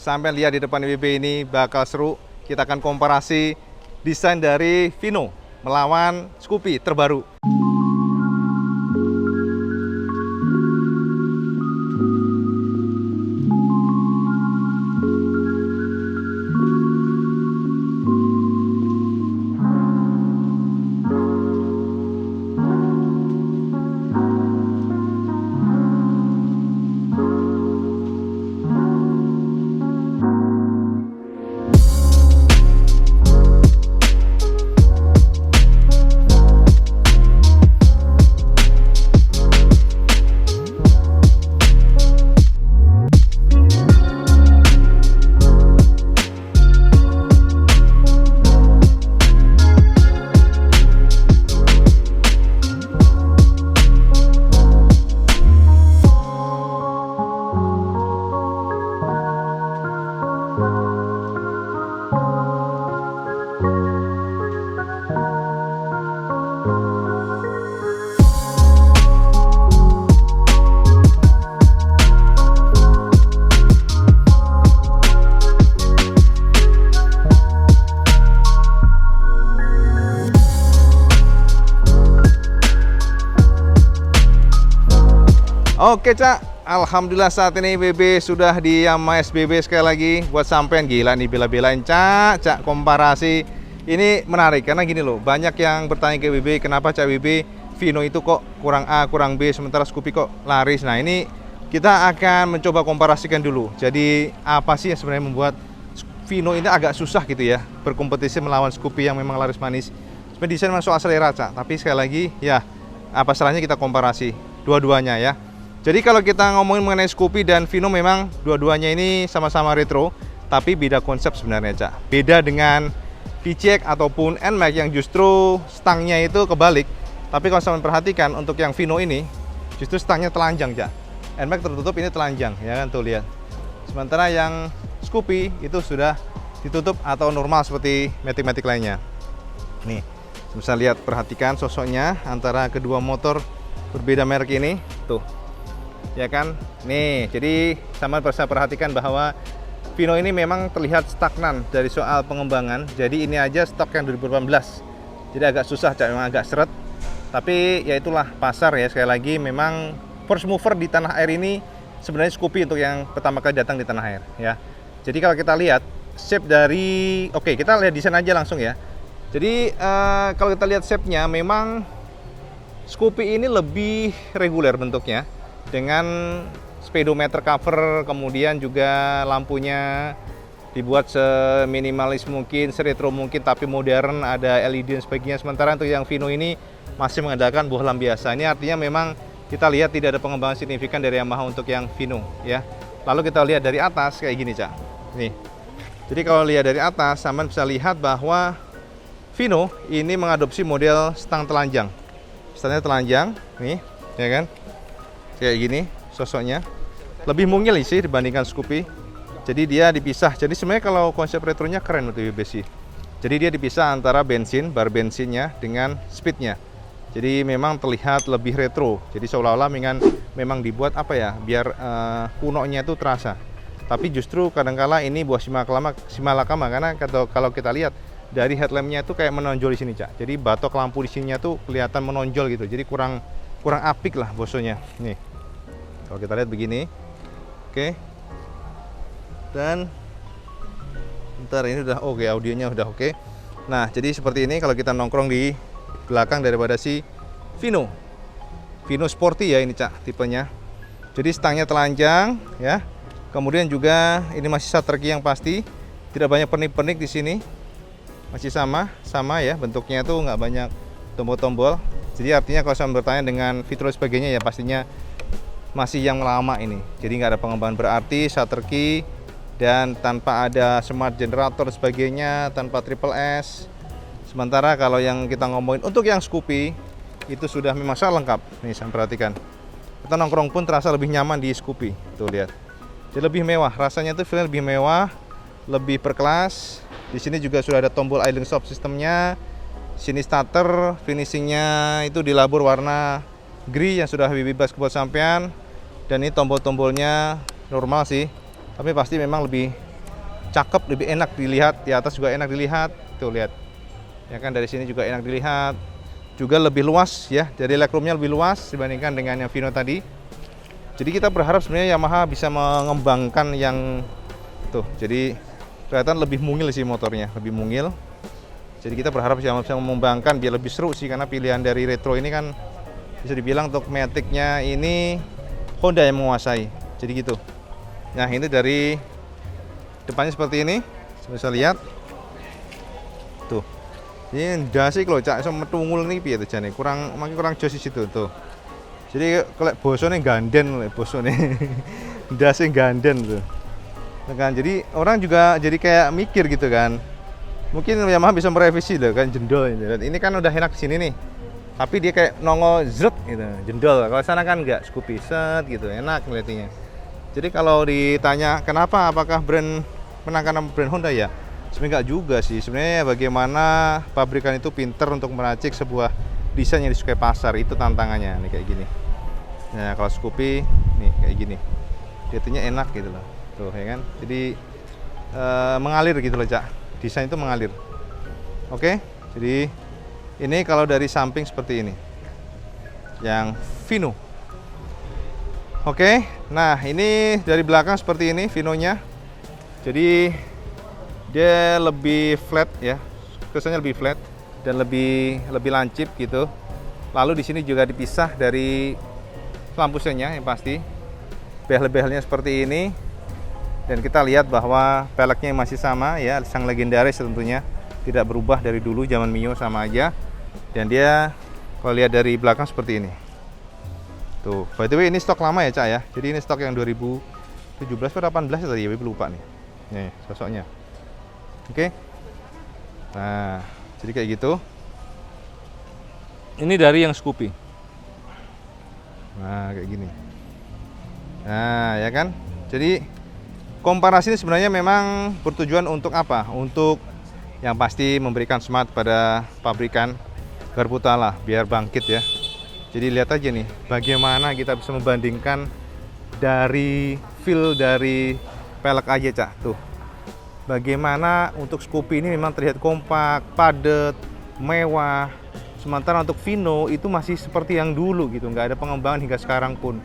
sampai lihat di depan WB ini bakal seru. Kita akan komparasi desain dari Vino melawan Scoopy terbaru. Oke Cak, alhamdulillah saat ini WB sudah di Yamaha SBB sekali lagi. Buat sampean gila nih bela-belain Cak komparasi. Ini menarik karena gini loh, banyak yang bertanya ke WB kenapa Cak WB Vino itu kok kurang A, kurang B, sementara Scoopy kok laris. Nah ini kita akan mencoba komparasikan dulu. Jadi apa sih yang sebenarnya membuat Vino ini agak susah gitu ya berkompetisi melawan Scoopy yang memang laris manis. Sebenarnya desain memang soal selera Cak, tapi sekali lagi ya apa salahnya kita komparasi dua-duanya ya. Jadi kalau kita ngomongin mengenai Scoopy dan Vino memang dua-duanya ini sama-sama retro, tapi beda konsep sebenarnya Cak. Beda dengan VCX ataupun NMAX yang justru stangnya itu kebalik. Tapi kalau saya perhatikan untuk yang Vino ini justru stangnya telanjang Cak. NMAX tertutup, ini telanjang ya kan, tuh lihat. Sementara yang Scoopy itu sudah ditutup atau normal seperti Matic-Matic lainnya. Nih, bisa lihat, perhatikan sosoknya antara kedua motor berbeda merek ini, tuh. Ya kan, nih jadi sama bisa perhatikan bahwa Vino ini memang terlihat stagnan dari soal pengembangan. Jadi ini aja stok yang 2018, jadi agak susah Cak, memang agak seret. Tapi ya itulah pasar ya, sekali lagi memang first mover di tanah air ini sebenarnya Scoopy untuk yang pertama kali datang di tanah air ya. Jadi kalau kita lihat shape dari, oke kita lihat desain aja langsung ya. Jadi kalau kita lihat shape-nya memang Scoopy ini lebih reguler bentuknya, dengan speedometer cover, kemudian juga lampunya dibuat seminimalis mungkin, seretro mungkin, tapi modern, ada LED dan sebagainya. Sementara untuk yang Vino ini masih mengandalkan bohlam biasa. Ini artinya memang kita lihat tidak ada pengembangan signifikan dari Yamaha untuk yang Vino ya. Lalu kita lihat dari atas kayak gini Cak. Nih. Jadi kalau lihat dari atas, sampean bisa lihat bahwa Vino ini mengadopsi model stang telanjang. Stangnya telanjang, nih, ya kan? Kayak gini sosoknya, lebih mungil sih dibandingkan Scoopy. Jadi dia dipisah. Jadi sebenarnya kalau konsep retronya keren untuk WBC. Jadi dia dipisah antara bensin, bar bensinnya dengan speednya. Jadi memang terlihat lebih retro. Jadi seolah-olah memang dibuat apa ya, biar kunonya itu terasa. Tapi justru kadangkala ini buah simalakama karena kalau kita lihat dari headlampnya itu kayak menonjol di sini Cak. Jadi batok lampu di sininya tuh kelihatan menonjol gitu. Jadi kurang apik lah bosonya. Nih, kalau kita lihat begini, oke. Dan ntar ini udah oke, audionya udah oke. Nah, jadi seperti ini kalau kita nongkrong di belakang daripada si Vino Sporty ya ini Cak tipenya. Jadi stangnya telanjang ya. Kemudian juga ini masih shutter key yang pasti, tidak banyak pernik-pernik di sini. Masih sama ya, bentuknya tuh nggak banyak tombol-tombol. Jadi artinya kalau saya bertanya dengan fitur sebagainya ya pastinya masih yang lama ini. Jadi nggak ada pengembangan berarti, shutter key dan tanpa ada smart generator sebagainya, tanpa triple S. Sementara kalau yang kita ngomongin untuk yang Scoopy itu sudah memang sangat lengkap. Nih saya perhatikan. Kita nongkrong pun terasa lebih nyaman di Scoopy. Tuh lihat. Jadi lebih mewah, rasanya tuh feeling lebih mewah, lebih berkelas. Di sini juga sudah ada tombol idling stop sistemnya. Sini starter, finishingnya itu dilabur warna grey yang sudah bebas buat sampean. Dan ini tombol-tombolnya normal sih, tapi pasti memang lebih cakep, lebih enak dilihat. Di atas juga enak dilihat. Tuh lihat. Ya kan, dari sini juga enak dilihat. Juga lebih luas ya. Jadi legroomnya lebih luas dibandingkan dengan yang Vino tadi. Jadi kita berharap sebenarnya Yamaha bisa mengembangkan yang tuh. Jadi kelihatan lebih mungil sih motornya, lebih mungil. Jadi kita berharap Yamaha bisa mengembangkan biar lebih seru sih, karena pilihan dari retro ini kan bisa dibilang untuk Matic-nya ini Honda yang menguasai. Jadi gitu. Nah, ini dari depannya seperti ini. Bisa lihat. Tuh. Ini dasik loh, cak sama tungul nih piye tuh jane. Kurang jos di situ tuh. Jadi kalau bosone ganden loh, bosone. Dasik ganden tuh. Nah, kan jadi orang juga jadi kayak mikir gitu kan. Mungkin Yamaha bisa merevisi loh kan, jendol ini. Ini kan udah enak di sini nih. Tapi dia kayak nongol zret gitu, jendol. Kalau sana kan enggak, Scoopy set gitu, enak ngeliatnya. Jadi kalau ditanya kenapa, apakah brand menangkan brand Honda ya? Sebenarnya enggak juga sih. Sebenarnya bagaimana pabrikan itu pinter untuk meracik sebuah desain yang disukai pasar, itu tantangannya nih kayak gini. Nah, kalau Scoopy nih kayak gini. Jadinya enak gitu loh. Tuh ya kan. Jadi mengalir gitu loh, Cak. Desain itu mengalir. Oke. Jadi ini kalau dari samping seperti ini. Yang Vino. Oke. Nah, ini dari belakang seperti ini Vinonya. Jadi dia lebih flat ya, kesannya lebih flat dan lebih lancip gitu. Lalu di sini juga dipisah dari lampu sennya yang pasti. Behel-behelnya seperti ini. Dan kita lihat bahwa peleknya masih sama ya, sang legendaris tentunya. Tidak berubah dari dulu, zaman Mio sama aja. Dan dia kalau lihat dari belakang seperti ini. Tuh, by the way ini stok lama ya, Cak ya. Jadi ini stok yang 2017 atau 18 ya tadi ya, lupa nih. Nih, sosoknya. Oke. Nah, jadi kayak gitu. Ini dari yang Scoopy. Nah, kayak gini. Nah, ya kan? Jadi komparasi ini sebenarnya memang bertujuan untuk apa? Untuk yang pasti memberikan semangat pada pabrikan Garputa lah, biar bangkit ya. Jadi lihat aja nih, bagaimana kita bisa membandingkan dari feel dari pelek aja, Cak. Tuh. Bagaimana untuk Scoopy ini memang terlihat kompak, padat, mewah. Sementara untuk Vino itu masih seperti yang dulu gitu, nggak ada pengembangan hingga sekarang pun.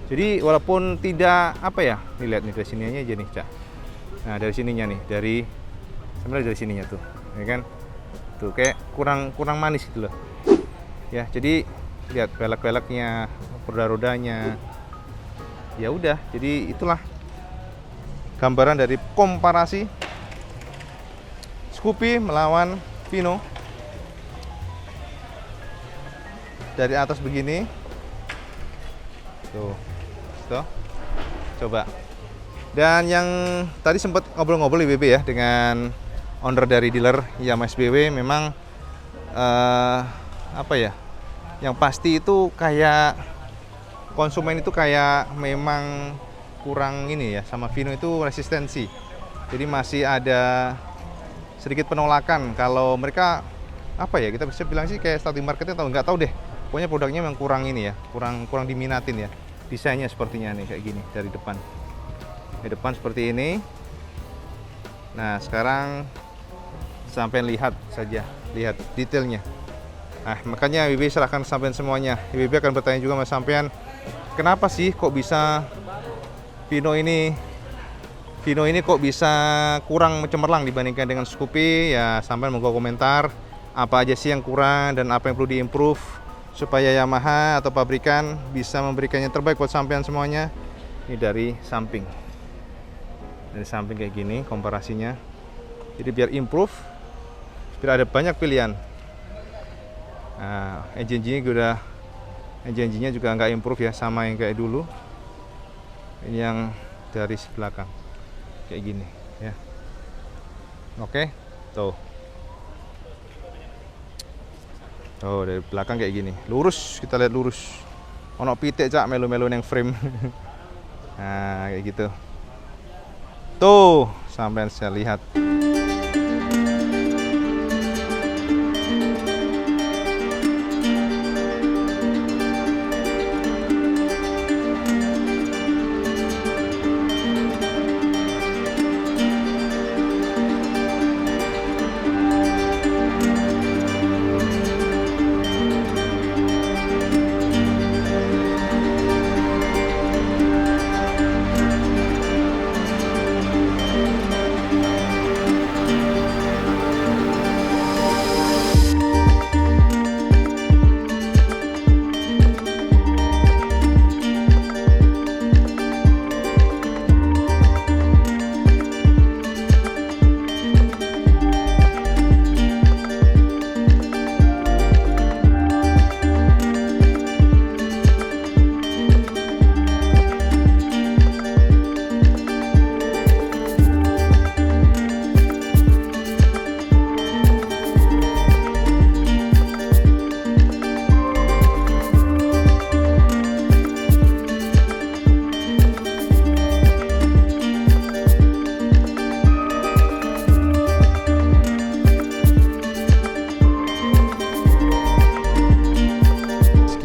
Jadi walaupun tidak apa ya, nih lihat nih dari sininya aja nih, Cak. Nah dari sininya nih, sebenarnya dari sininya tuh, ya kan? Tuh kayak kurang manis gitu loh. Ya jadi lihat pelek-peleknya, roda-rodanya. Ya udah, jadi itulah gambaran dari komparasi Scoopy melawan Vino. Dari atas begini. Tuh. Coba. Dan yang tadi sempat ngobrol-ngobrol IBB ya dengan owner dari dealer Yamaha SBW, memang apa ya? Yang pasti itu kayak konsumen itu kayak memang kurang ini ya, sama Vino itu resistensi. Jadi masih ada sedikit penolakan kalau mereka apa ya, kita bisa bilang sih kayak starting marketnya atau nggak tahu deh. Pokoknya produknya memang kurang ini ya, kurang diminatin ya. Desainnya sepertinya nih kayak gini dari depan. Di depan seperti ini. Nah, sekarang sampai lihat saja, lihat detailnya. Nah, makanya IBB serahkan sampean semuanya. IBB akan bertanya juga sama sampean, kenapa sih kok bisa Vino ini kok bisa kurang cemerlang dibandingkan dengan Scoopy? Ya, sampean monggo komentar apa aja sih yang kurang dan apa yang perlu diimprove supaya Yamaha atau pabrikan bisa memberikan yang terbaik buat sampean semuanya. Ini dari samping. Dari samping kayak gini komparasinya. Jadi biar improve, biar ada banyak pilihan. Nah, engine-nya juga nggak improve ya, sama yang kayak dulu. Ini yang dari belakang kayak gini ya. Oke, tuh. Oh, dari belakang kayak gini. Lurus, kita lihat lurus. Ono pitik, Cak, melu-melu yang frame. Nah, kayak gitu. Tuh, sampai saya lihat.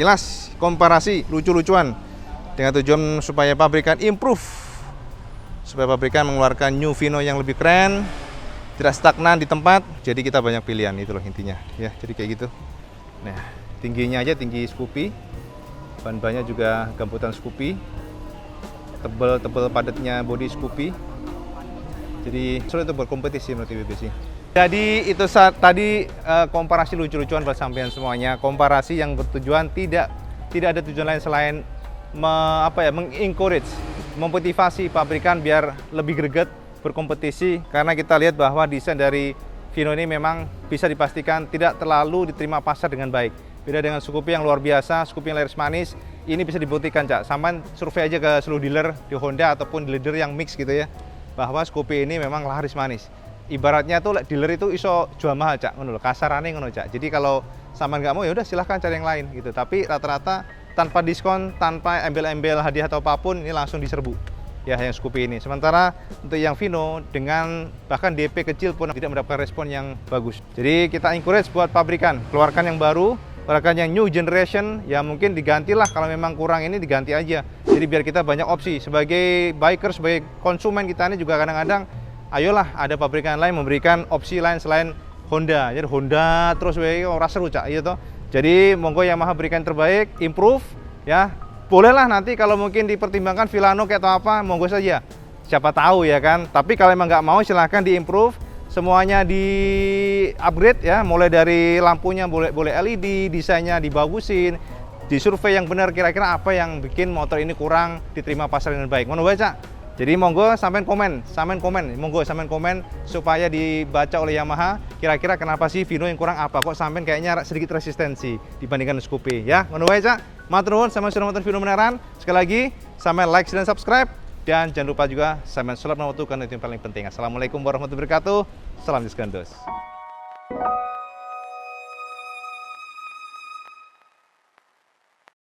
jelas komparasi lucu-lucuan dengan tujuan supaya pabrikan improve, supaya pabrikan mengeluarkan new Vino yang lebih keren, tidak stagnan di tempat. Jadi kita banyak pilihan, itu loh intinya ya. Jadi kayak gitu. Nah, tingginya aja tinggi Scoopy, ban-bannya juga gambutan Scoopy, tebel padatnya body Scoopy. Jadi sulit untuk berkompetisi menurut IWB sih. Jadi itu saat tadi komparasi lucu-lucuan buat sampean semuanya. Komparasi yang bertujuan tidak ada tujuan lain selain mengencourage, memotivasi pabrikan biar lebih greget berkompetisi. Karena kita lihat bahwa desain dari Vino ini memang bisa dipastikan tidak terlalu diterima pasar dengan baik. Beda dengan Scoopy yang luar biasa, Scoopy yang laris manis. Ini bisa dibuktikan, Cak. Sampean survei aja ke seluruh dealer di Honda ataupun dealer yang mix gitu ya, bahwa Scoopy ini memang laris manis. Ibaratnya tuh dealer itu iso jual mahal, Cak, ngono lho, kasarane ngono, Cak. Jadi kalau sampean nggak mau ya udah silahkan cari yang lain gitu. Tapi rata-rata tanpa diskon, tanpa embel-embel hadiah atau apapun, ini langsung diserbu ya yang Scoopy ini. Sementara untuk yang Vino dengan bahkan DP kecil pun tidak mendapatkan respon yang bagus. Jadi kita encourage buat pabrikan keluarkan yang baru, keluarkan yang new generation, ya mungkin digantilah kalau memang kurang ini diganti aja. Jadi biar kita banyak opsi sebagai biker, sebagai konsumen kita ini juga kadang-kadang ayolah ada pabrikan lain memberikan opsi lain selain Honda. Jadi Honda terus ora seru, Cak, iya toh. Jadi monggo Yamaha berikan terbaik, improve ya. Bolehlah nanti kalau mungkin dipertimbangkan Villano kayak atau apa, monggo saja. Siapa tahu ya kan. Tapi kalau emang nggak mau silahkan diimprove, semuanya di upgrade ya. Mulai dari lampunya boleh LED, desainnya dibagusin, disurvei yang benar kira-kira apa yang bikin motor ini kurang diterima pasar dengan baik. Ngono wae, Cak. Jadi monggo sampean komen, monggo sampean komen supaya dibaca oleh Yamaha. Kira-kira kenapa sih Vino yang kurang apa? Kok sampean kayaknya sedikit resistensi dibandingkan Scoopy ya? Ngono wae, Cak. Matur nuwun sampean sudah nonton Vino beneran. Sekali lagi sampean like dan subscribe dan jangan lupa juga sampean sholat lima waktu karena itu yang paling penting. Assalamualaikum warahmatullahi wabarakatuh. Salam Diskandos.